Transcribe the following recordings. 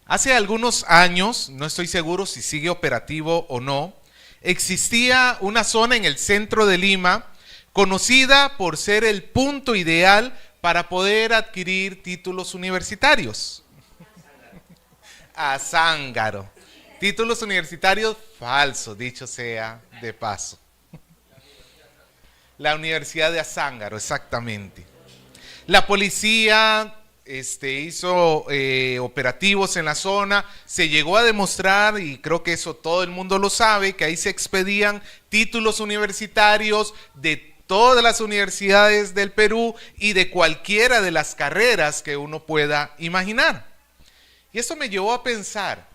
Hace algunos años, no estoy seguro si sigue operativo o no, existía una zona en el centro de Lima conocida por ser el punto ideal para poder adquirir títulos universitarios. Azángaro. Títulos universitarios falsos, dicho sea de paso. La Universidad de Azángaro, exactamente. La policía hizo operativos en la zona, se llegó a demostrar, y creo que eso todo el mundo lo sabe, que ahí se expedían títulos universitarios de todas las universidades del Perú y de cualquiera de las carreras que uno pueda imaginar. Y eso me llevó a pensar,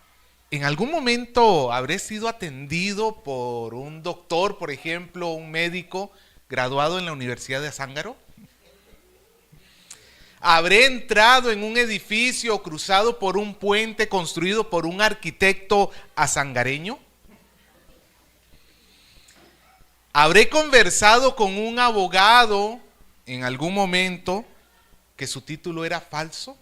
¿en algún momento habré sido atendido por un doctor, por ejemplo, un médico graduado en la Universidad de Azángaro? ¿Habré entrado en un edificio cruzado por un puente construido por un arquitecto azangareño? ¿Habré conversado con un abogado en algún momento que su título era falso?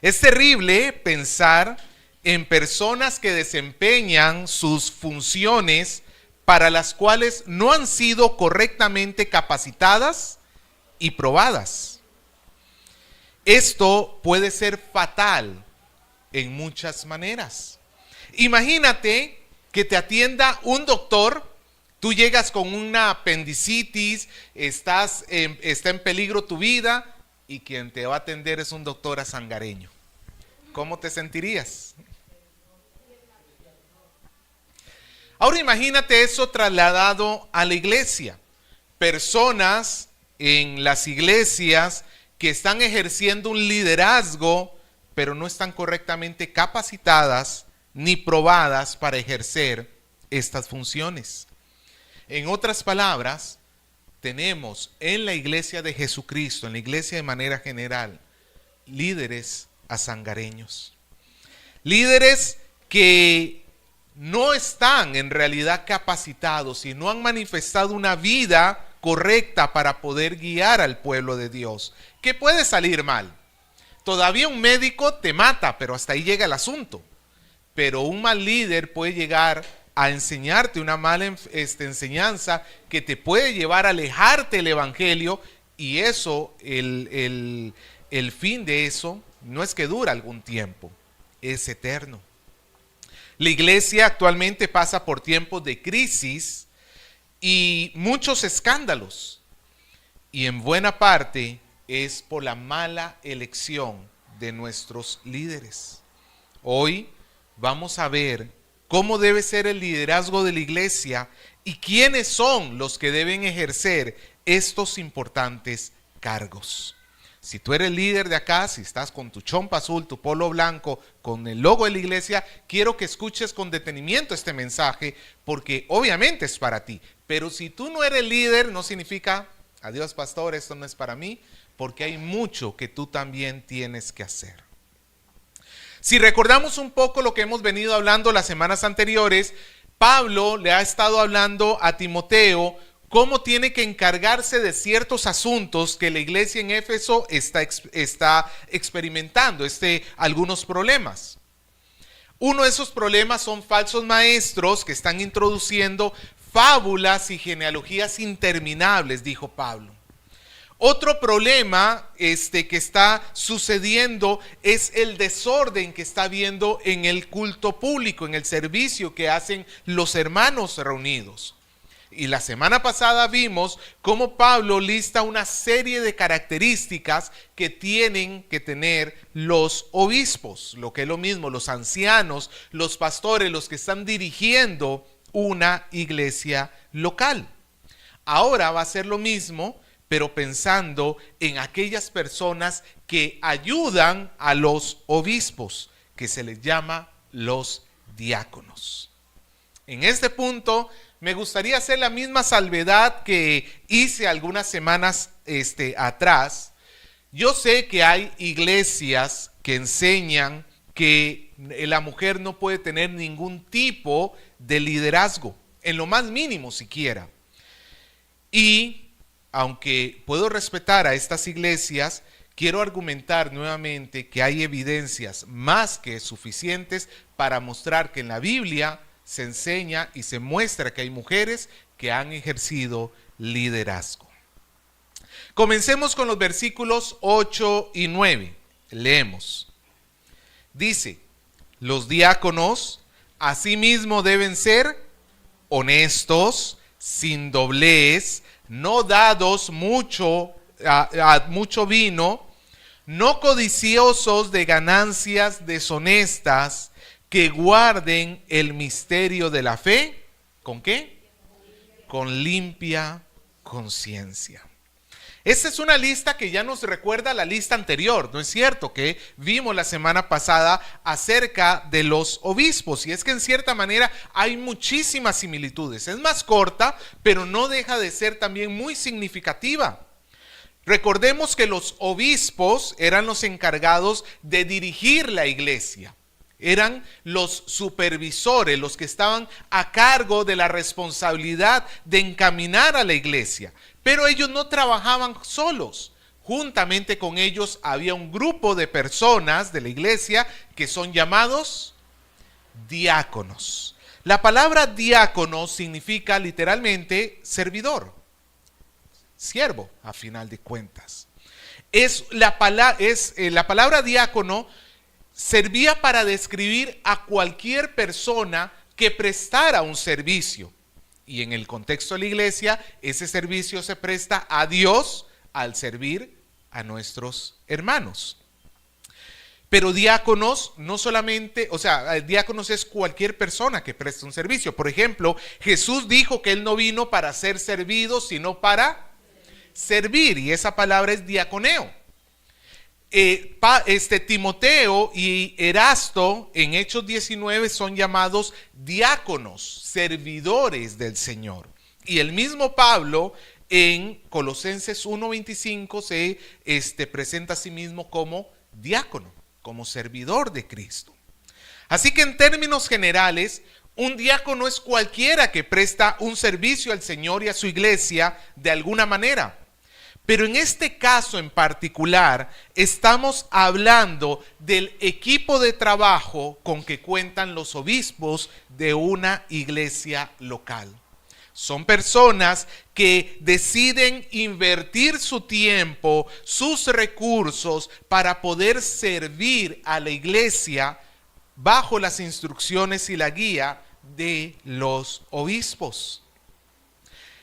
Es terrible pensar en personas que desempeñan sus funciones para las cuales no han sido correctamente capacitadas y probadas. Esto puede ser fatal en muchas maneras. Imagínate que te atienda un doctor, tú llegas con una apendicitis, está en peligro tu vida y quien te va a atender es un doctor azangareño. ¿Cómo te sentirías? Ahora imagínate eso trasladado a la iglesia. Personas en las iglesias que están ejerciendo un liderazgo, pero no están correctamente capacitadas ni probadas para ejercer estas funciones. En otras palabras, tenemos en la iglesia de Jesucristo, en la iglesia de manera general, líderes azangareños. Líderes que no están en realidad capacitados y no han manifestado una vida correcta para poder guiar al pueblo de Dios. ¿Qué puede salir mal? Todavía un médico te mata, pero hasta ahí llega el asunto. Pero un mal líder puede llegar a enseñarte una mala enseñanza que te puede llevar a alejarte del evangelio, y eso, el fin de eso no es que dura algún tiempo, es eterno. La iglesia actualmente pasa por tiempos de crisis y muchos escándalos, y en buena parte es por la mala elección de nuestros líderes. Hoy vamos a ver cómo debe ser el liderazgo de la iglesia y quiénes son los que deben ejercer estos importantes cargos. Si tú eres líder de acá, si estás con tu chompa azul, tu polo blanco, con el logo de la iglesia, quiero que escuches con detenimiento este mensaje, porque obviamente es para ti. Pero si tú no eres líder, no significa, adiós pastor, esto no es para mí, porque hay mucho que tú también tienes que hacer. Si recordamos un poco lo que hemos venido hablando las semanas anteriores, Pablo le ha estado hablando a Timoteo cómo tiene que encargarse de ciertos asuntos que la iglesia en Éfeso está experimentando, algunos problemas. Uno de esos problemas son falsos maestros que están introduciendo fábulas y genealogías interminables, dijo Pablo. Otro problema que está sucediendo es el desorden que está habiendo en el culto público, en el servicio que hacen los hermanos reunidos. Y la semana pasada vimos cómo Pablo lista una serie de características que tienen que tener los obispos, lo que es lo mismo, los ancianos, los pastores, los que están dirigiendo una iglesia local. Ahora va a ser lo mismo, pero pensando en aquellas personas que ayudan a los obispos, que se les llama los diáconos. En este punto me gustaría hacer la misma salvedad que hice algunas semanas atrás. Yo sé que hay iglesias que enseñan que la mujer no puede tener ningún tipo de liderazgo, en lo más mínimo siquiera. Y aunque puedo respetar a estas iglesias, quiero argumentar nuevamente que hay evidencias más que suficientes para mostrar que en la Biblia se enseña y se muestra que hay mujeres que han ejercido liderazgo. Comencemos con los versículos 8 y 9. Leemos. Dice, los diáconos asimismo deben ser honestos, sin doblez, no dados a mucho vino, no codiciosos de ganancias deshonestas, que guarden el misterio de la fe. ¿Con qué? Con limpia conciencia. Esta es una lista que ya nos recuerda a la lista anterior, ¿no es cierto? Que vimos la semana pasada acerca de los obispos. Y es que en cierta manera hay muchísimas similitudes. Es más corta, pero no deja de ser también muy significativa. Recordemos que los obispos eran los encargados de dirigir la iglesia. Eran los supervisores, los que estaban a cargo de la responsabilidad de encaminar a la iglesia. Pero ellos no trabajaban solos. Juntamente con ellos había un grupo de personas de la iglesia que son llamados diáconos. La palabra diácono significa literalmente servidor, siervo, a final de cuentas. La palabra diácono servía para describir a cualquier persona que prestara un servicio. Y en el contexto de la iglesia, ese servicio se presta a Dios al servir a nuestros hermanos. Pero diáconos no solamente, diáconos es cualquier persona que preste un servicio. Por ejemplo, Jesús dijo que Él no vino para ser servido, sino para servir. Y esa palabra es diaconeo. Timoteo y Erasto en Hechos 19 son llamados diáconos, servidores del Señor. Y el mismo Pablo en Colosenses 1:25 se presenta a sí mismo como diácono, como servidor de Cristo. Así que en términos generales, un diácono es cualquiera que presta un servicio al Señor y a su iglesia de alguna manera. Pero en este caso en particular, estamos hablando del equipo de trabajo con que cuentan los obispos de una iglesia local. Son personas que deciden invertir su tiempo, sus recursos para poder servir a la iglesia bajo las instrucciones y la guía de los obispos.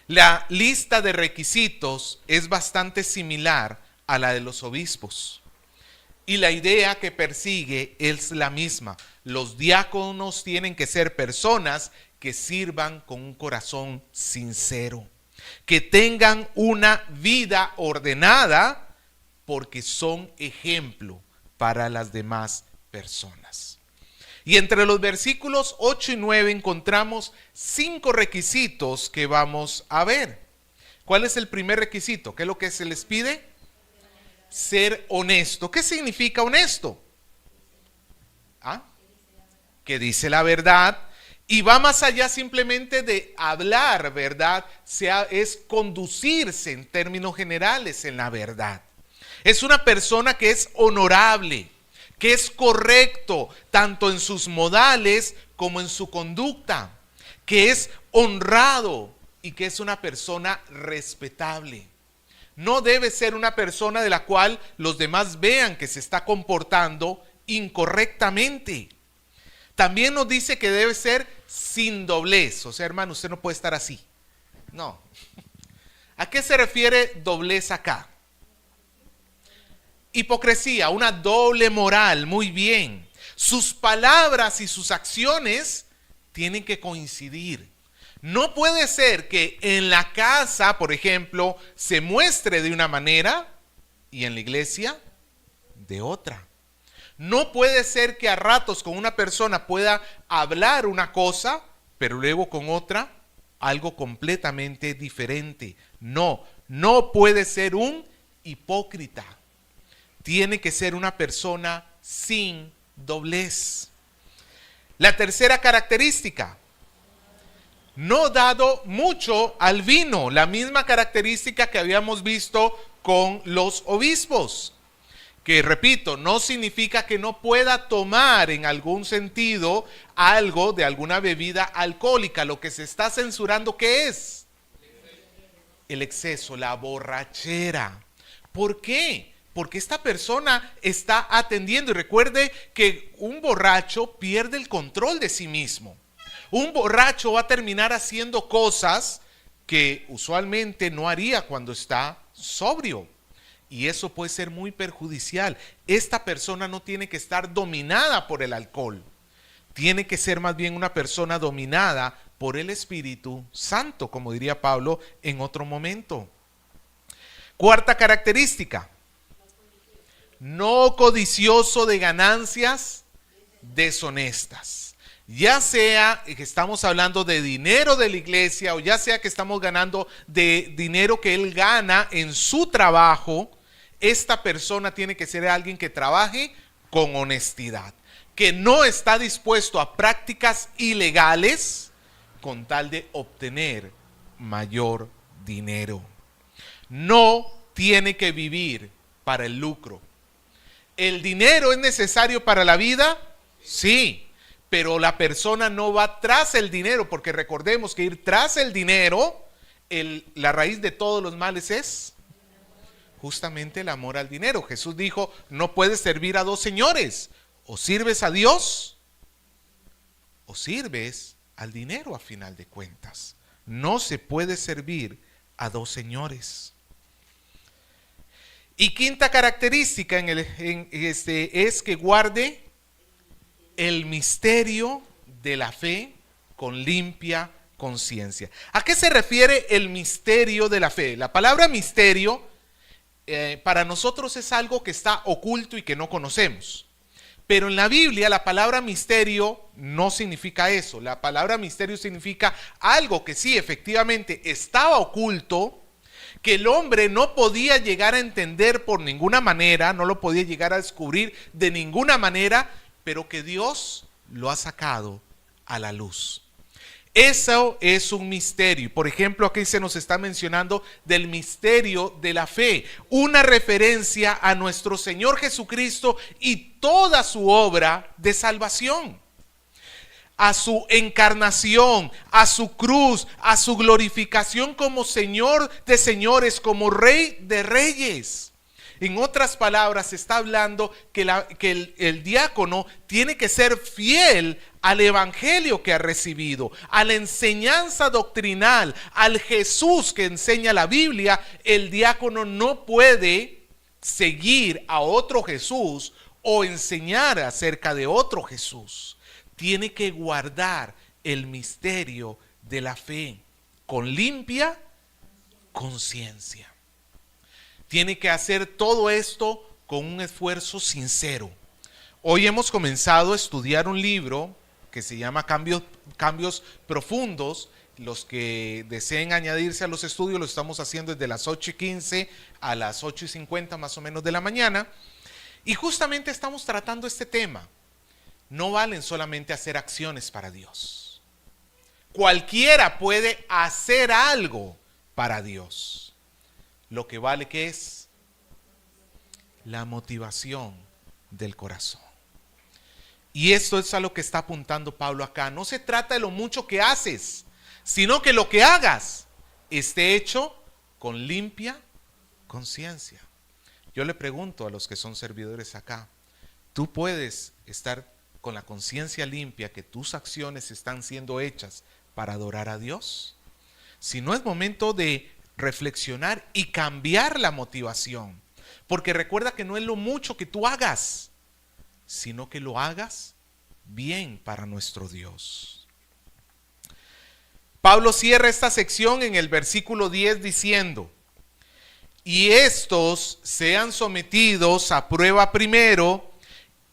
La lista de requisitos es bastante similar a la de los obispos. Y la idea que persigue es la misma. Los diáconos tienen que ser personas que sirvan con un corazón sincero, que tengan una vida ordenada porque son ejemplo para las demás personas. Y entre los versículos 8 y 9 encontramos 5 requisitos que vamos a ver. ¿Cuál es el primer requisito? ¿Qué es lo que se les pide? Ser honesto. ¿Qué significa honesto? Que dice la verdad. Y va más allá simplemente de hablar verdad, es conducirse en términos generales en la verdad. Es una persona que es honorable, que es correcto tanto en sus modales como en su conducta, que es honrado y que es una persona respetable. No debe ser una persona de la cual los demás vean que se está comportando incorrectamente. También nos dice que debe ser sin doblez. O sea, hermano, usted no puede estar así. No. ¿A qué se refiere doblez acá? Hipocresía, una doble moral, muy bien. Sus palabras y sus acciones tienen que coincidir. No puede ser que en la casa, por ejemplo, se muestre de una manera y en la iglesia de otra. No puede ser que a ratos con una persona pueda hablar una cosa, pero luego con otra algo completamente diferente. No puede ser un hipócrita. Tiene que ser una persona sin doblez. La tercera característica, no dado mucho al vino, la misma característica que habíamos visto con los obispos. que repito, no significa que no pueda tomar en algún sentido algo de alguna bebida alcohólica. Lo que se está censurando, ¿qué es? El exceso, la borrachera. ¿Por qué? Porque esta persona está atendiendo, y recuerde que un borracho pierde el control de sí mismo. Un borracho va a terminar haciendo cosas que usualmente no haría cuando está sobrio. Y eso puede ser muy perjudicial. Esta persona no tiene que estar dominada por el alcohol. Tiene que ser más bien una persona dominada por el Espíritu Santo, como diría Pablo en otro momento. Cuarta característica: no codicioso de ganancias deshonestas. Ya sea que estamos hablando de dinero de la iglesia, o ya sea que estamos ganando de dinero que él gana en su trabajo, esta persona tiene que ser alguien que trabaje con honestidad, que no está dispuesto a prácticas ilegales con tal de obtener mayor dinero. No tiene que vivir para el lucro. ¿El dinero es necesario para la vida? Sí, pero la persona no va tras el dinero, porque recordemos que ir tras el dinero, la raíz de todos los males es justamente el amor al dinero. Jesús dijo, no puedes servir a dos señores, o sirves a Dios o sirves al dinero. A final de cuentas, no se puede servir a dos señores. Y quinta característica es que guarde el misterio de la fe con limpia conciencia. ¿A qué se refiere el misterio de la fe? La palabra misterio para nosotros es algo que está oculto y que no conocemos. Pero en la Biblia la palabra misterio no significa eso. La palabra misterio significa algo que sí, efectivamente estaba oculto, que el hombre no podía llegar a entender por ninguna manera, no lo podía llegar a descubrir de ninguna manera, pero que Dios lo ha sacado a la luz. Eso es un misterio. Por ejemplo, aquí se nos está mencionando del misterio de la fe, una referencia a nuestro Señor Jesucristo y toda su obra de salvación, a su encarnación, a su cruz, a su glorificación como Señor de señores, como Rey de reyes. En otras palabras, se está hablando que el diácono tiene que ser fiel al evangelio que ha recibido, a la enseñanza doctrinal, al Jesús que enseña la Biblia. El diácono no puede seguir a otro Jesús o enseñar acerca de otro Jesús. Tiene que guardar el misterio de la fe con limpia conciencia. Tiene que hacer todo esto con un esfuerzo sincero. Hoy hemos comenzado a estudiar un libro que se llama Cambios Profundos. Los que deseen añadirse a los estudios lo estamos haciendo desde las 8:15 a las 8:50 más o menos de la mañana. Y justamente estamos tratando este tema. No valen solamente hacer acciones para Dios. Cualquiera puede hacer algo para Dios. Lo que vale, ¿qué es? La motivación del corazón. Y esto es a lo que está apuntando Pablo acá. No se trata de lo mucho que haces, sino que lo que hagas esté hecho con limpia conciencia. Yo le pregunto a los que son servidores acá, ¿tú puedes estar con la conciencia limpia que tus acciones están siendo hechas para adorar a Dios? Si no, es momento de reflexionar y cambiar la motivación, porque recuerda que no es lo mucho que tú hagas, sino que lo hagas bien para nuestro Dios. Pablo cierra esta sección en el versículo 10 diciendo: y estos sean sometidos a prueba primero,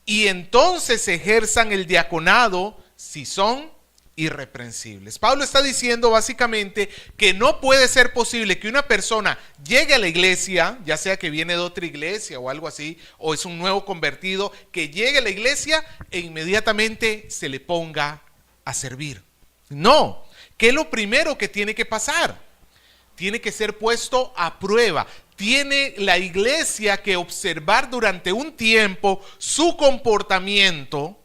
y entonces ejerzan el diaconado si son irreprensibles. Pablo está diciendo básicamente que no puede ser posible que una persona llegue a la iglesia, ya sea que viene de otra iglesia o algo así, o es un nuevo convertido, que llegue a la iglesia e inmediatamente se le ponga a servir. No, ¿qué es lo primero que tiene que pasar? Tiene que ser puesto a prueba. tiene la iglesia que observar durante un tiempo su comportamiento.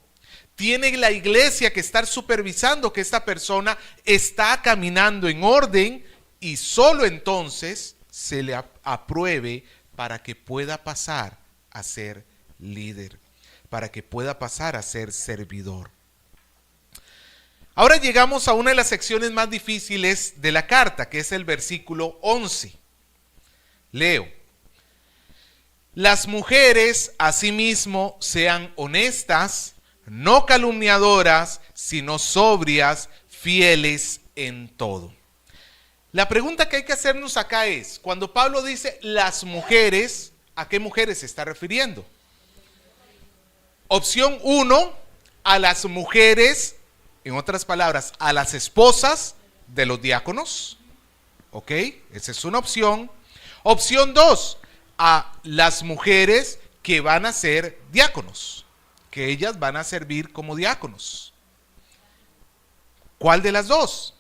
Tiene la iglesia que estar supervisando que esta persona está caminando en orden y solo entonces se le apruebe para que pueda pasar a ser líder, para que pueda pasar a ser servidor. Ahora llegamos a una de las secciones más difíciles de la carta, que es el versículo 11. Leo. Las mujeres asimismo sean honestas, no calumniadoras, sino sobrias, fieles en todo. La pregunta que hay que hacernos acá es, cuando Pablo dice las mujeres, ¿a qué mujeres se está refiriendo? Opción 1, a las mujeres, en otras palabras, a las esposas de los diáconos. ¿Ok? Esa es una opción. Opción 2, a las mujeres que van a ser diáconos, que ellas van a servir como diáconos. ¿Cuál de las dos?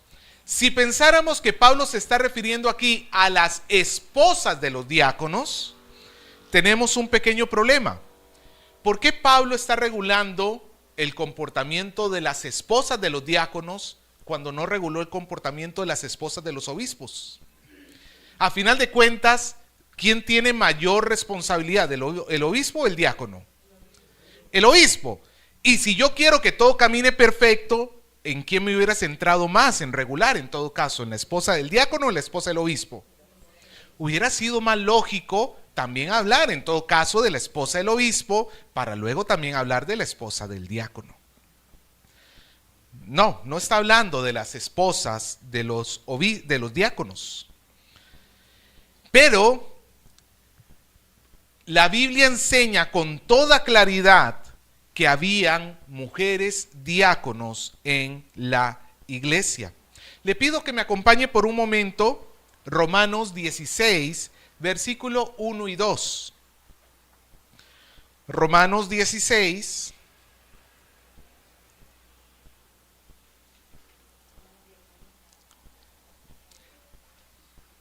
Si pensáramos que Pablo se está refiriendo aquí a las esposas de los diáconos, tenemos un pequeño problema. ¿Por qué Pablo está regulando el comportamiento de las esposas de los diáconos cuando no reguló el comportamiento de las esposas de los obispos? A final de cuentas, ¿quién tiene mayor responsabilidad? ¿El obispo o el diácono? El obispo. Y si yo quiero que todo camine perfecto, ¿en quién me hubiera centrado más en regular en todo caso? ¿En la esposa del diácono o en la esposa del obispo? Hubiera sido más lógico también hablar en todo caso de la esposa del obispo para luego también hablar de la esposa del diácono. No, no está hablando de las esposas de los diáconos. Pero la Biblia enseña con toda claridad que habían mujeres diáconos en la iglesia. Le pido que me acompañe por un momento Romanos 16, versículo 1 y 2. Romanos 16,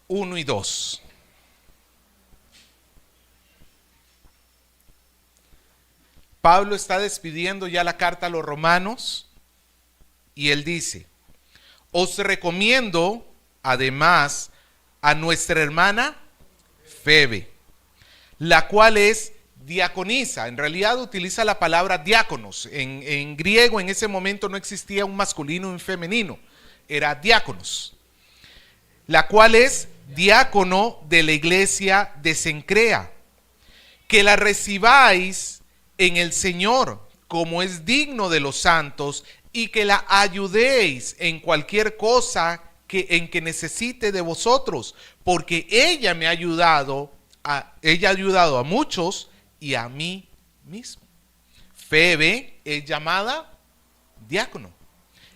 1 y 2. Pablo está despidiendo ya la carta a los romanos y él dice: os recomiendo además a nuestra hermana Febe, la cual es diaconisa. En realidad utiliza la palabra diáconos. En griego en ese momento no existía un masculino y un femenino, era diáconos. La cual es diácono de la iglesia de Cencrea. Que la recibáis en el Señor, como es digno de los santos, y que la ayudéis en cualquier cosa en que necesite de vosotros, porque ella ha ayudado a muchos y a mí mismo. Febe es llamada diácono.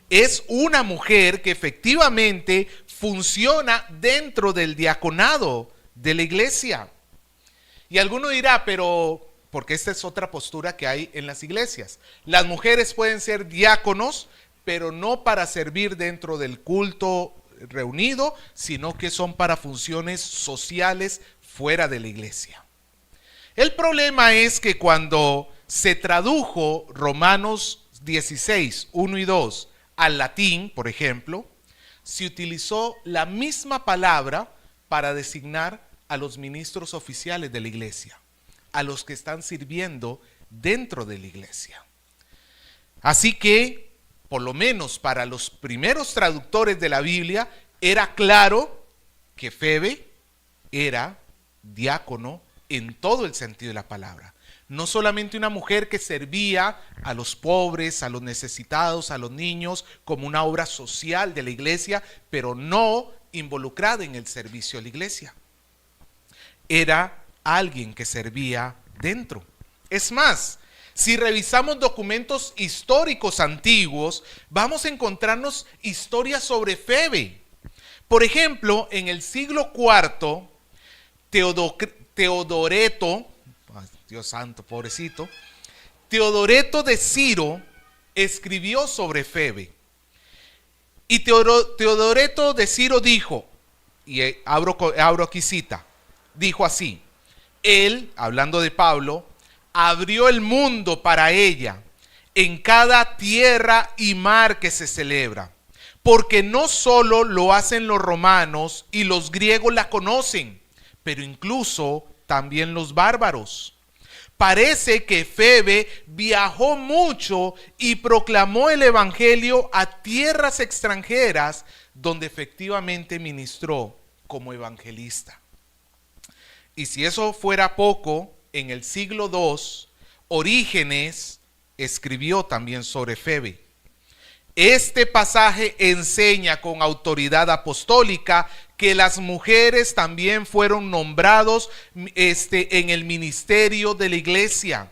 Es una mujer que efectivamente funciona dentro del diaconado de la iglesia. Y alguno dirá, pero porque esta es otra postura que hay en las iglesias. Las mujeres pueden ser diáconos, pero no para servir dentro del culto reunido, sino que son para funciones sociales fuera de la iglesia. El problema es que cuando se tradujo Romanos 16, 1 y 2 al latín, por ejemplo, se utilizó la misma palabra para designar a los ministros oficiales de la iglesia, a los que están sirviendo dentro de la iglesia. Así que, por lo menos para los primeros traductores de la Biblia, era claro que Febe era diácono en todo el sentido de la palabra. No solamente una mujer que servía a los pobres, a los necesitados, a los niños, como una obra social de la iglesia, pero no involucrada en el servicio a la iglesia. Era alguien que servía dentro. Es más, si revisamos documentos históricos antiguos, vamos a encontrarnos historias sobre Febe. Por ejemplo, en el siglo IV, Teodoreto, Dios santo, pobrecito, Teodoreto de Ciro escribió sobre Febe. Y Teodoreto de Ciro dijo, y abro aquí cita: dijo así: Él, hablando de Pablo, abrió el mundo para ella en cada tierra y mar que se celebra, porque no solo lo hacen los romanos y los griegos la conocen, pero incluso también los bárbaros. Parece que Febe viajó mucho y proclamó el evangelio a tierras extranjeras, donde efectivamente ministró como evangelista. Y si eso fuera poco, en el siglo II, Orígenes escribió también sobre Febe. Este pasaje enseña con autoridad apostólica que las mujeres también fueron nombrados en el ministerio de la iglesia,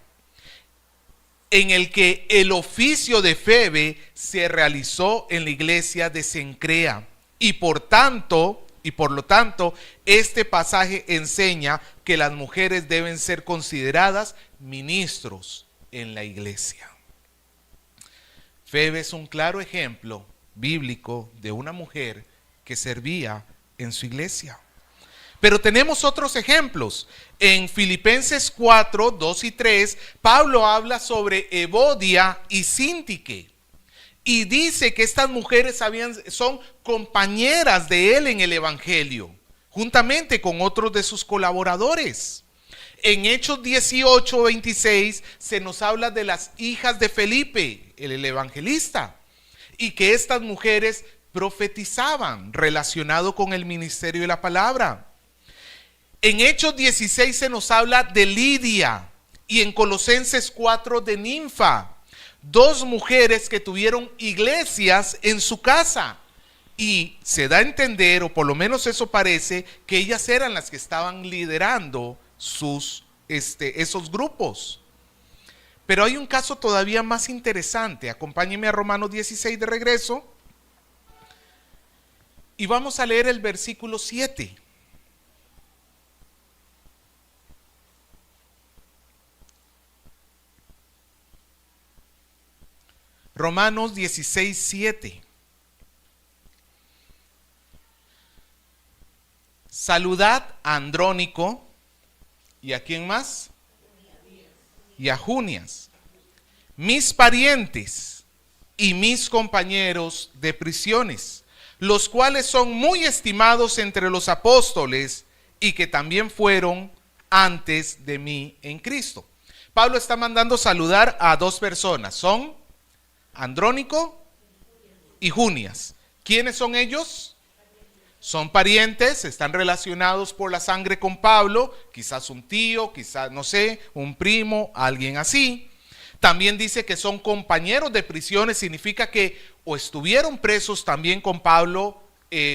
en el que el oficio de Febe se realizó en la iglesia de Cencrea. Y por lo tanto, este pasaje enseña que las mujeres deben ser consideradas ministros en la iglesia. Febe es un claro ejemplo bíblico de una mujer que servía en su iglesia. Pero tenemos otros ejemplos. En Filipenses 4, 2 y 3, Pablo habla sobre Evodia y Síntique. Y dice que estas mujeres son compañeras de él en el evangelio, juntamente con otros de sus colaboradores. En Hechos 18, 26 se nos habla de las hijas de Felipe, el evangelista, y que estas mujeres profetizaban relacionado con el ministerio de la palabra. En Hechos 16 se nos habla de Lidia y en Colosenses 4 de Ninfa, dos mujeres que tuvieron iglesias en su casa. Y se da a entender, o por lo menos eso parece, que ellas eran las que estaban liderando esos grupos. Pero hay un caso todavía más interesante. Acompáñenme a Romanos 16 de regreso. Y vamos a leer el versículo 7. Romanos 16, 7. Saludad a Andrónico. ¿Y a quién más? Y a Junias, mis parientes y mis compañeros de prisiones, los cuales son muy estimados entre los apóstoles y que también fueron antes de mí en Cristo. Pablo está mandando saludar a dos personas, son Andrónico y Junias. ¿Quiénes son ellos? Son parientes, están relacionados por la sangre con Pablo, quizás un tío, quizás, no sé, un primo, alguien así. También dice que son compañeros de prisiones, significa que o estuvieron presos también con Pablo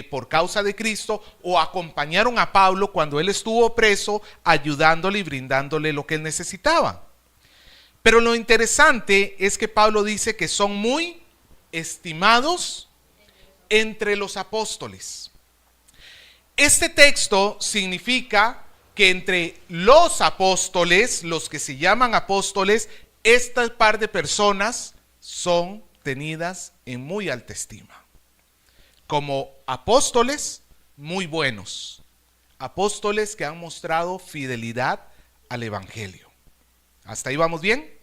por causa de Cristo, o acompañaron a Pablo cuando él estuvo preso, ayudándole y brindándole lo que él necesitaba. Pero lo interesante es que Pablo dice que son muy estimados entre los apóstoles. Este texto significa que entre los apóstoles, los que se llaman apóstoles, esta par de personas son tenidas en muy alta estima. Como apóstoles muy buenos, apóstoles que han mostrado fidelidad al evangelio. ¿Hasta ahí vamos bien?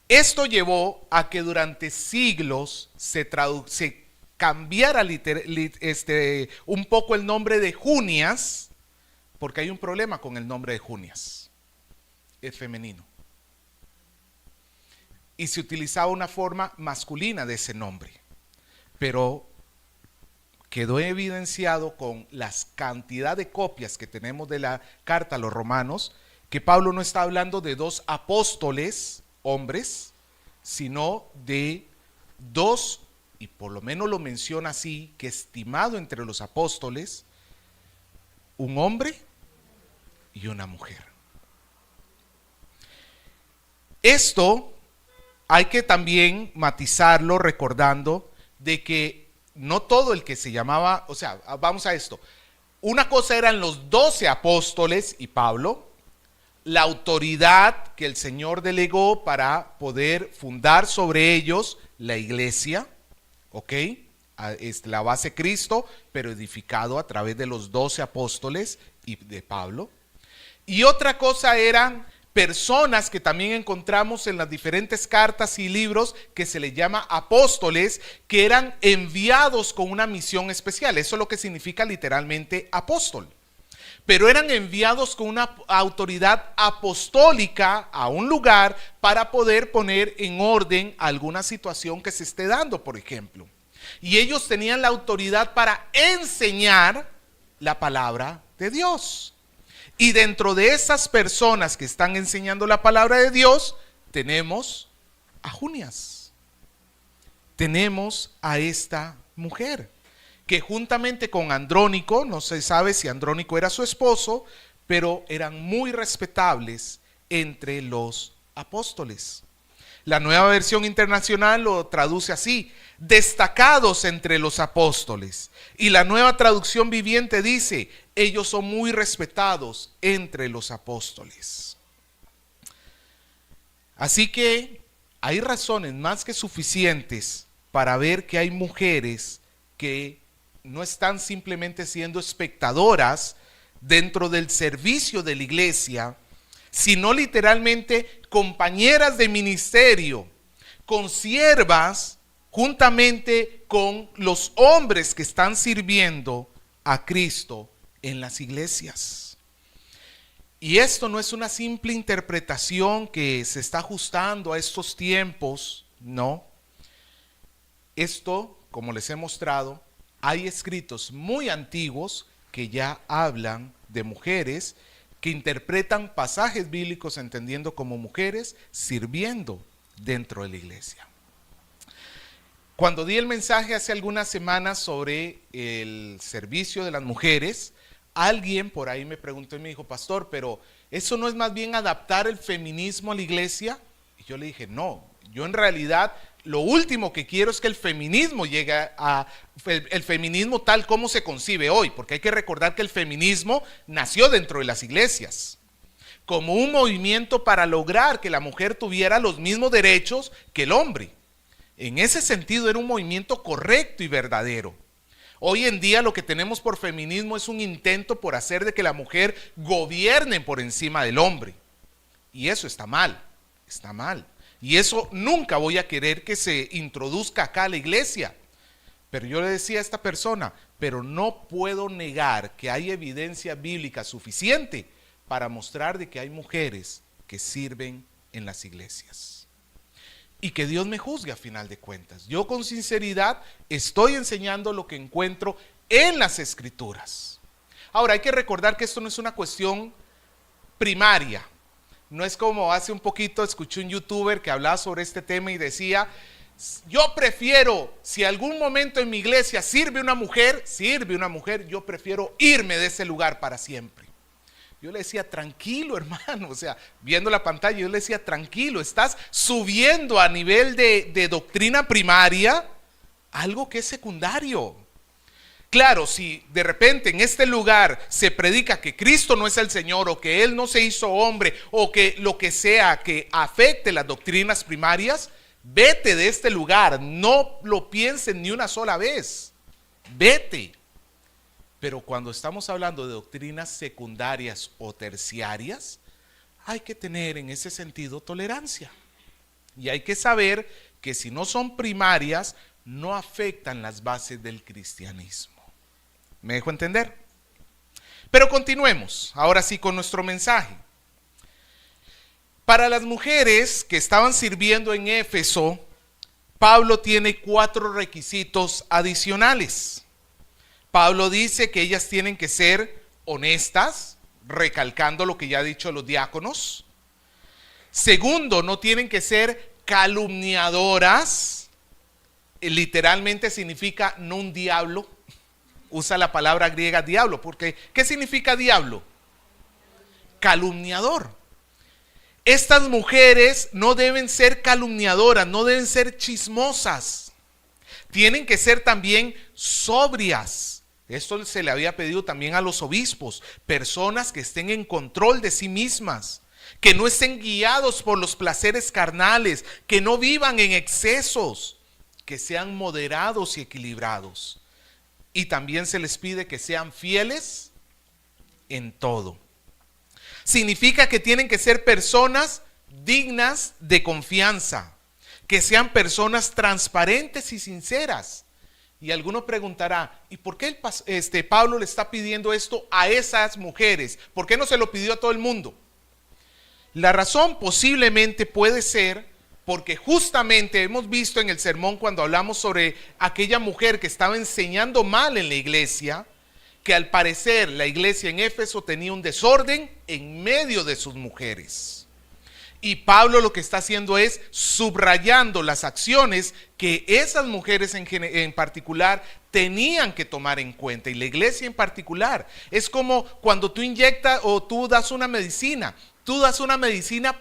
Esto llevó a que durante siglos se cambiara un poco el nombre de Junias, porque hay un problema con el nombre de Junias. Es femenino. Y se utilizaba una forma masculina de ese nombre. Pero quedó evidenciado con la cantidad de copias que tenemos de la carta a los romanos, que Pablo no está hablando de dos apóstoles, hombres, sino de dos, y por lo menos lo menciona así, que estimado entre los apóstoles, un hombre y una mujer. Esto hay que también matizarlo recordando de que no todo el que se llamaba, o sea, vamos a esto, una cosa eran los 12 apóstoles y Pablo, la autoridad que el Señor delegó para poder fundar sobre ellos la iglesia, ¿ok? Es la base Cristo, pero edificado a través de los 12 apóstoles y de Pablo. Y otra cosa eran personas que también encontramos en las diferentes cartas y libros que se les llama apóstoles, que eran enviados con una misión especial. Eso es lo que significa literalmente apóstol. Pero eran enviados con una autoridad apostólica a un lugar para poder poner en orden alguna situación que se esté dando, por ejemplo. Y ellos tenían la autoridad para enseñar la palabra de Dios. Y dentro de esas personas que están enseñando la palabra de Dios, tenemos a Junias. Tenemos a esta mujer, que juntamente con Andrónico, no se sabe si Andrónico era su esposo, pero eran muy respetables entre los apóstoles. La Nueva Versión Internacional lo traduce así: destacados entre los apóstoles. Y la Nueva Traducción Viviente dice: ellos son muy respetados entre los apóstoles. Así que hay razones más que suficientes para ver que hay mujeres que no están simplemente siendo espectadoras dentro del servicio de la iglesia, sino literalmente compañeras de ministerio, consiervas juntamente con los hombres que están sirviendo a Cristo en las iglesias. Y esto no es una simple interpretación que se está ajustando a estos tiempos, no. Esto, como les he mostrado, hay escritos muy antiguos que ya hablan de mujeres que interpretan pasajes bíblicos entendiendo como mujeres sirviendo dentro de la iglesia. Cuando di el mensaje hace algunas semanas sobre el servicio de las mujeres, alguien por ahí me preguntó y me dijo: pastor, pero ¿eso no es más bien adaptar el feminismo a la iglesia? Y yo le dije: no, yo en realidad lo último que quiero es que el feminismo llegue a el feminismo tal como se concibe hoy, porque hay que recordar que el feminismo nació dentro de las iglesias como un movimiento para lograr que la mujer tuviera los mismos derechos que el hombre. En ese sentido era un movimiento correcto y verdadero. Hoy en día lo que tenemos por feminismo es un intento por hacer de que la mujer gobierne por encima del hombre. Y eso está mal, está mal. Y eso nunca voy a querer que se introduzca acá a la iglesia. Pero yo le decía a esta persona: pero no puedo negar que hay evidencia bíblica suficiente para mostrar de que hay mujeres que sirven en las iglesias. Y que Dios me juzgue a final de cuentas. Yo con sinceridad estoy enseñando lo que encuentro en las escrituras. Ahora hay que recordar que esto no es una cuestión primaria. No es como hace un poquito escuché un youtuber que hablaba sobre este tema y decía: yo prefiero, si algún momento en mi iglesia sirve una mujer, yo prefiero irme de ese lugar para siempre. Yo le decía: tranquilo, hermano, o sea, viendo la pantalla, yo le decía: tranquilo, estás subiendo a nivel de doctrina primaria algo que es secundario. Claro, si de repente en este lugar se predica que Cristo no es el Señor, o que Él no se hizo hombre, o que lo que sea que afecte las doctrinas primarias, vete de este lugar, no lo pienses ni una sola vez, vete. Pero cuando estamos hablando de doctrinas secundarias o terciarias, hay que tener en ese sentido tolerancia. Y hay que saber que si no son primarias, no afectan las bases del cristianismo. ¿Me dejo entender? Pero continuemos, ahora sí, con nuestro mensaje. Para las mujeres que estaban sirviendo en Éfeso, Pablo tiene 4 requisitos adicionales. Pablo dice que ellas tienen que ser honestas, recalcando lo que ya ha dicho los diáconos. Segundo, no tienen que ser calumniadoras. Literalmente significa no un diablo. Usa la palabra griega diablo, porque ¿qué significa diablo? Calumniador. Estas mujeres no deben ser calumniadoras, no deben ser chismosas. Tienen que ser también sobrias. Esto se le había pedido también a los obispos, personas que estén en control de sí mismas, que no estén guiados por los placeres carnales, que no vivan en excesos, que sean moderados y equilibrados. Y también se les pide que sean fieles en todo. Significa que tienen que ser personas dignas de confianza, que sean personas transparentes y sinceras. Y alguno preguntará, ¿y por qué Pablo le está pidiendo esto a esas mujeres? ¿Por qué no se lo pidió a todo el mundo? La razón posiblemente puede ser porque justamente hemos visto en el sermón cuando hablamos sobre aquella mujer que estaba enseñando mal en la iglesia, que al parecer la iglesia en Éfeso tenía un desorden en medio de sus mujeres. Y Pablo lo que está haciendo es subrayando las acciones que esas mujeres en particular tenían que tomar en cuenta, y la iglesia en particular. Es como cuando tú inyectas o tú das una medicina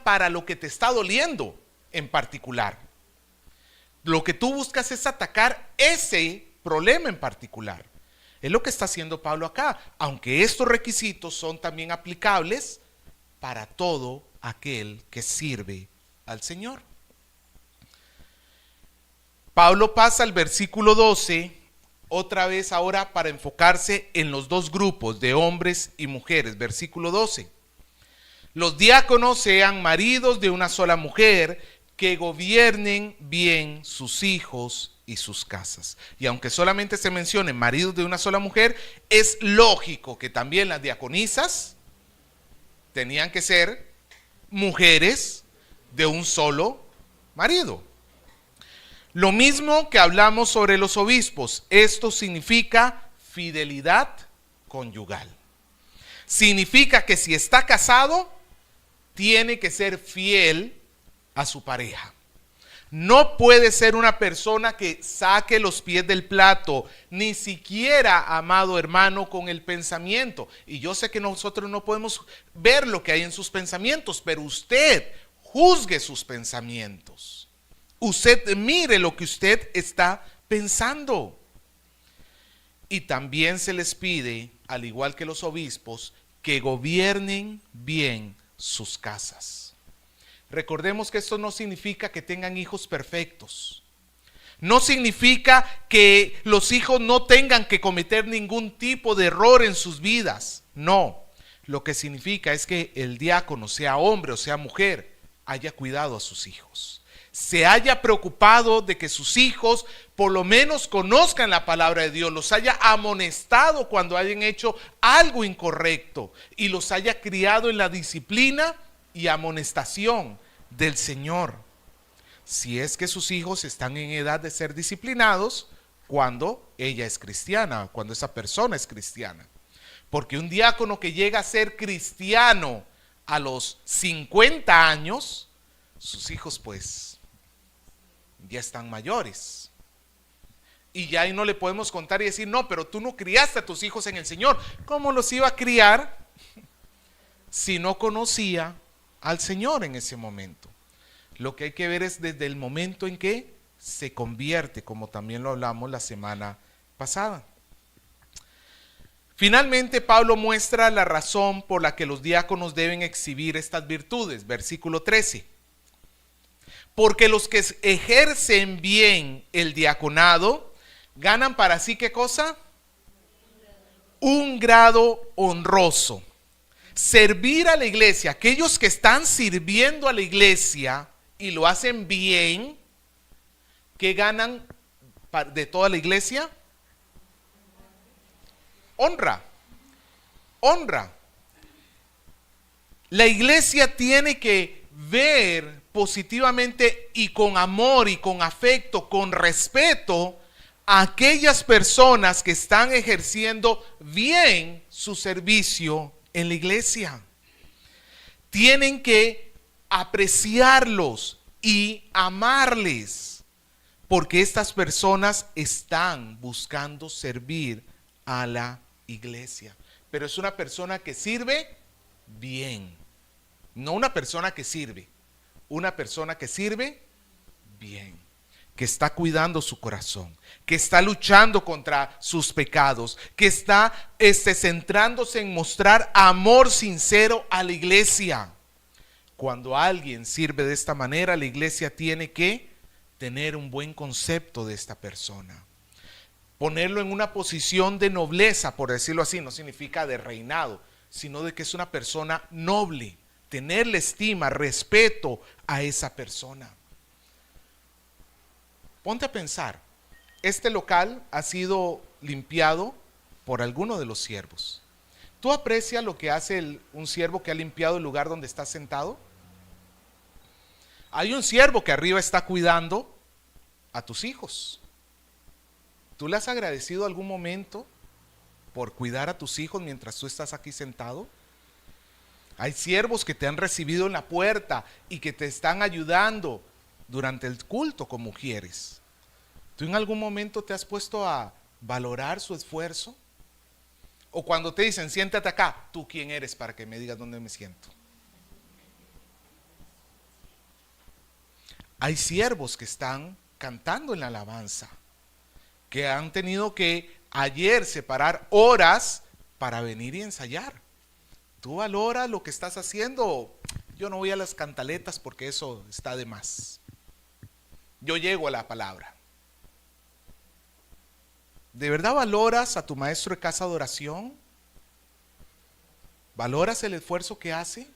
para lo que te está doliendo en particular. Lo que tú buscas es atacar ese problema en particular. Es lo que está haciendo Pablo acá, aunque estos requisitos son también aplicables para todo aquel que sirve al Señor. Pablo pasa al versículo 12, otra vez ahora para enfocarse en los dos grupos de hombres y mujeres. Versículo 12. Los diáconos sean maridos de una sola mujer, que gobiernen bien sus hijos y sus casas. Y aunque solamente se mencione maridos de una sola mujer, es lógico que también las diaconisas tenían que ser mujeres de un solo marido. Lo mismo que hablamos sobre los obispos, esto significa fidelidad conyugal. Significa que si está casado, tiene que ser fiel a su pareja. No puede ser una persona que saque los pies del plato, ni siquiera, amado hermano, con el pensamiento. Y yo sé que nosotros no podemos ver lo que hay en sus pensamientos, pero usted juzgue sus pensamientos. Usted mire lo que usted está pensando. Y también se les pide, al igual que los obispos, que gobiernen bien sus casas. Recordemos que esto no significa que tengan hijos perfectos. No significa que los hijos no tengan que cometer ningún tipo de error en sus vidas. No. Lo que significa es que el diácono, sea hombre o sea mujer, haya cuidado a sus hijos. Se haya preocupado de que sus hijos por lo menos conozcan la palabra de Dios, los haya amonestado cuando hayan hecho algo incorrecto y los haya criado en la disciplina y amonestación del Señor. Si es que sus hijos están en edad de ser disciplinados cuando ella es cristiana, cuando esa persona es cristiana. Porque un diácono que llega a ser cristiano a los 50 años, sus hijos pues ya están mayores. Y ya ahí no le podemos contar y decir, no, pero tú no criaste a tus hijos en el Señor. ¿Cómo los iba a criar si no conocía al Señor en ese momento? Lo que hay que ver es desde el momento en que se convierte, como también lo hablamos la semana pasada. Finalmente, Pablo muestra la razón por la que los diáconos deben exhibir estas virtudes. Versículo 13. Porque los que ejercen bien el diaconado ganan para sí, ¿qué cosa? Un grado honroso. Servir a la iglesia, aquellos que están sirviendo a la iglesia y lo hacen bien, ¿qué ganan de toda la iglesia? Honra. Honra. La iglesia tiene que ver positivamente y con amor y con afecto, con respeto, a aquellas personas que están ejerciendo bien su servicio en la iglesia. Tienen que apreciarlos y amarles, porque estas personas están buscando servir a la iglesia. Pero es una persona que sirve bien, no una persona que sirve, una persona que sirve bien, que está cuidando su corazón, que está luchando contra sus pecados, que está centrándose en mostrar amor sincero a la iglesia. Cuando alguien sirve de esta manera, la iglesia tiene que tener un buen concepto de esta persona. Ponerlo en una posición de nobleza, por decirlo así, no significa de reinado. sino de que es una persona noble. Tenerle estima, respeto a esa persona. Ponte a pensar, este local ha sido limpiado por alguno de los siervos. ¿Tú aprecias lo que hace un siervo que ha limpiado el lugar donde estás sentado? Hay un siervo que arriba está cuidando a tus hijos. ¿Tú le has agradecido algún momento por cuidar a tus hijos mientras tú estás aquí sentado? Hay siervos que te han recibido en la puerta y que te están ayudando durante el culto con mujeres. ¿Tú en algún momento te has puesto a valorar su esfuerzo? O cuando te dicen, siéntate acá, ¿tú quién eres para que me digas dónde me siento? Hay siervos que están cantando en la alabanza, que han tenido que ayer separar horas para venir y ensayar. ¿Tú valoras lo que estás haciendo? Yo no voy a las cantaletas porque eso está de más. Yo llego a la palabra. ¿De verdad valoras a tu maestro de casa de oración? ¿Valoras el esfuerzo que hace?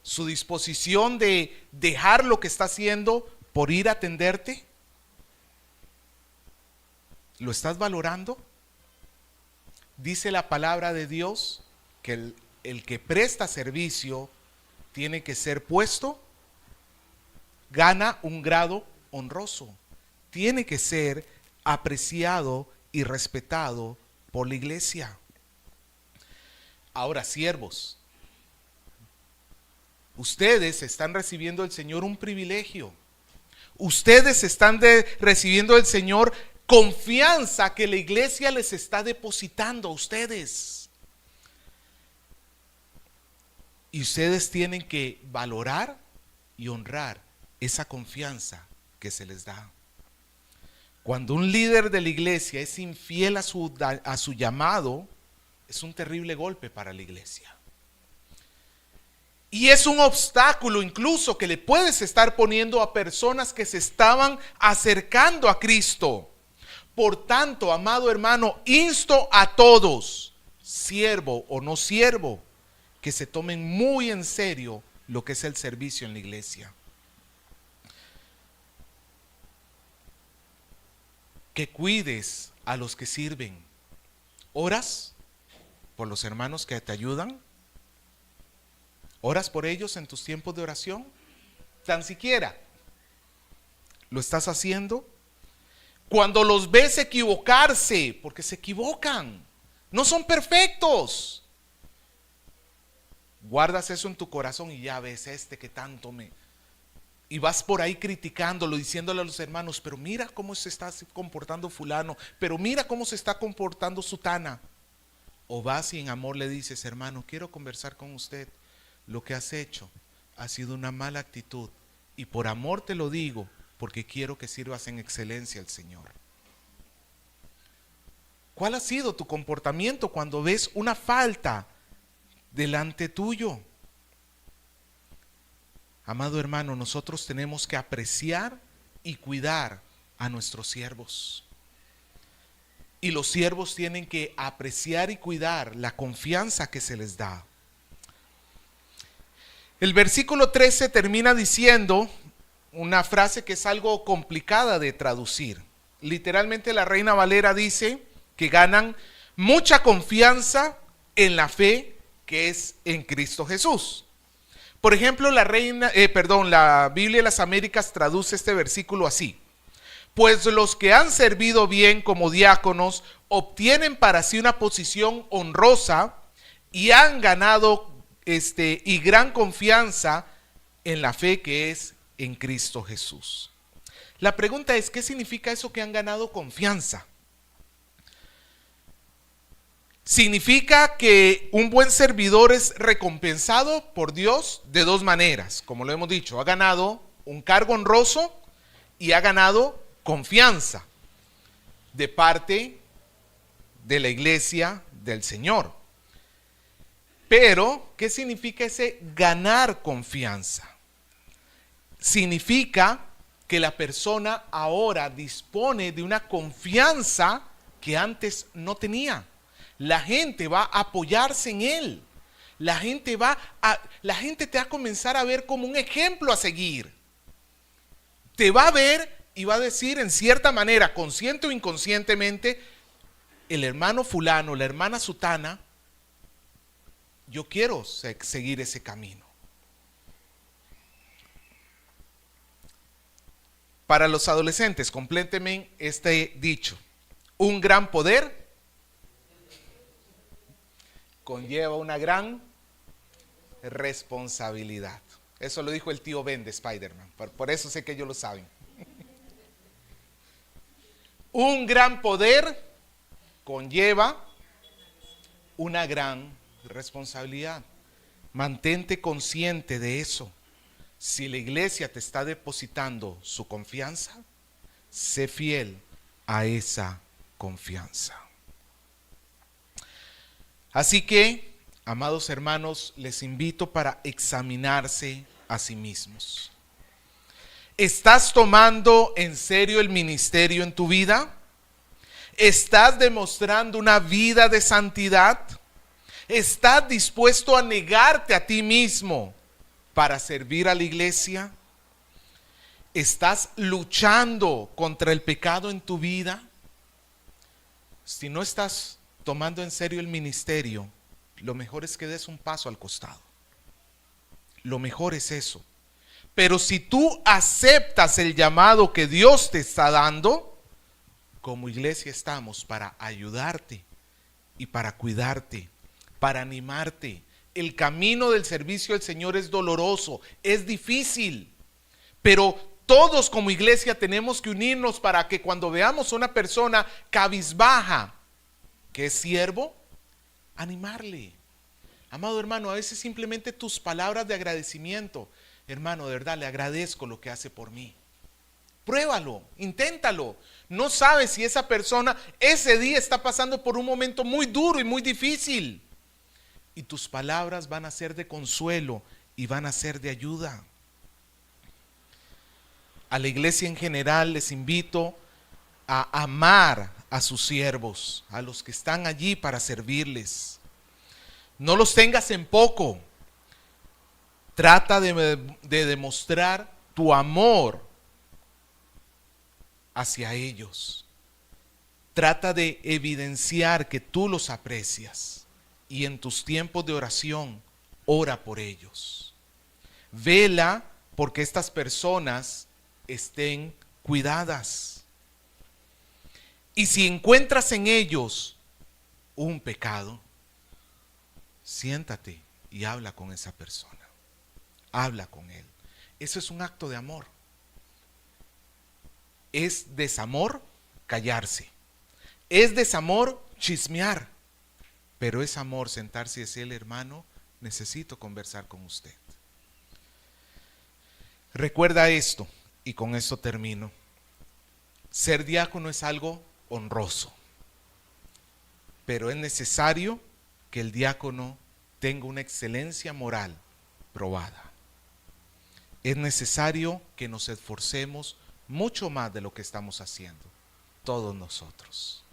¿Su disposición de dejar lo que está haciendo por ir a atenderte? ¿Lo estás valorando? Dice la palabra de Dios que el que presta servicio tiene que ser puesto, gana un grado honroso, tiene que ser apreciado y respetado por la iglesia. Ahora, siervos, ustedes están recibiendo del Señor un privilegio. Ustedes están recibiendo del Señor confianza que la iglesia les está depositando a ustedes. Y ustedes tienen que valorar y honrar esa confianza que se les da. Cuando un líder de la iglesia es infiel a su llamado, es un terrible golpe para la iglesia. Y es un obstáculo incluso que le puedes estar poniendo a personas que se estaban acercando a Cristo. Por tanto, amado hermano, insto a todos, siervo o no siervo, que se tomen muy en serio lo que es el servicio en la iglesia. Que cuides a los que sirven. ¿Oras por los hermanos que te ayudan? ¿Oras por ellos en tus tiempos de oración? Tan siquiera. ¿Lo estás haciendo? Cuando los ves equivocarse, porque se equivocan, no son perfectos. Guardas eso en tu corazón y ya ves que tanto me... Y vas por ahí criticándolo, diciéndole a los hermanos, pero mira cómo se está comportando fulano, pero mira cómo se está comportando sutana. O vas y en amor le dices, hermano, quiero conversar con usted. Lo que has hecho ha sido una mala actitud y por amor te lo digo, porque quiero que sirvas en excelencia al Señor. ¿Cuál ha sido tu comportamiento cuando ves una falta delante tuyo? Amado hermano, nosotros tenemos que apreciar y cuidar a nuestros siervos. Y los siervos tienen que apreciar y cuidar la confianza que se les da. El versículo 13 termina diciendo una frase que es algo complicada de traducir. Literalmente la Reina Valera dice que ganan mucha confianza en la fe que es en Cristo Jesús. Por ejemplo, la Biblia de las Américas traduce este versículo así: pues los que han servido bien como diáconos obtienen para sí una posición honrosa y han ganado y gran confianza en la fe que es en Cristo Jesús. La pregunta es, ¿qué significa eso que han ganado confianza? Significa que un buen servidor es recompensado por Dios de dos maneras. Como lo hemos dicho, ha ganado un cargo honroso y ha ganado confianza de parte de la iglesia del Señor. Pero, ¿qué significa ese ganar confianza? Significa que la persona ahora dispone de una confianza que antes no tenía. La gente va a apoyarse en él. la gente te va a comenzar a ver como un ejemplo a seguir. Te va a ver y va a decir en cierta manera, consciente o inconscientemente, el hermano fulano, la hermana sutana, yo quiero seguir ese camino. Para los adolescentes, complétenme este dicho. Un gran poder conlleva una gran responsabilidad. Eso lo dijo el tío Ben de Spider-Man. Por eso sé que ellos lo saben. Un gran poder conlleva una gran responsabilidad. Mantente consciente de eso. Si la iglesia te está depositando su confianza, sé fiel a esa confianza. Así que, amados hermanos, les invito para examinarse a sí mismos. ¿Estás tomando en serio el ministerio en tu vida? ¿Estás demostrando una vida de santidad? ¿Estás dispuesto a negarte a ti mismo para servir a la iglesia? ¿Estás luchando contra el pecado en tu vida? Si no estás tomando en serio el ministerio, lo mejor es que des un paso al costado. Lo mejor es eso. Pero si tú aceptas el llamado que Dios te está dando, como iglesia estamos para ayudarte y para cuidarte, para animarte. El camino del servicio al Señor es doloroso, es difícil, pero todos como iglesia tenemos que unirnos para que cuando veamos a una persona cabizbaja, que es siervo, animarle. Amado hermano, a veces simplemente tus palabras de agradecimiento, hermano, de verdad le agradezco lo que hace por mí. Pruébalo, inténtalo. No sabes si esa persona ese día está pasando por un momento muy duro y muy difícil. Y tus palabras van a ser de consuelo y van a ser de ayuda. A la iglesia en general les invito a amar a sus siervos, a los que están allí para servirles. No los tengas en poco. Trata de demostrar tu amor hacia ellos. Trata de evidenciar que tú los aprecias y en tus tiempos de oración, ora por ellos. Vela porque estas personas estén cuidadas. Y si encuentras en ellos un pecado, siéntate y habla con esa persona. Habla con él. Eso es un acto de amor. Es desamor callarse. Es desamor chismear. Pero es amor sentarse y decirle, hermano, necesito conversar con usted. Recuerda esto, y con esto termino. Ser diácono es algo honroso. Pero es necesario que el diácono tenga una excelencia moral probada. Es necesario que nos esforcemos mucho más de lo que estamos haciendo, todos nosotros.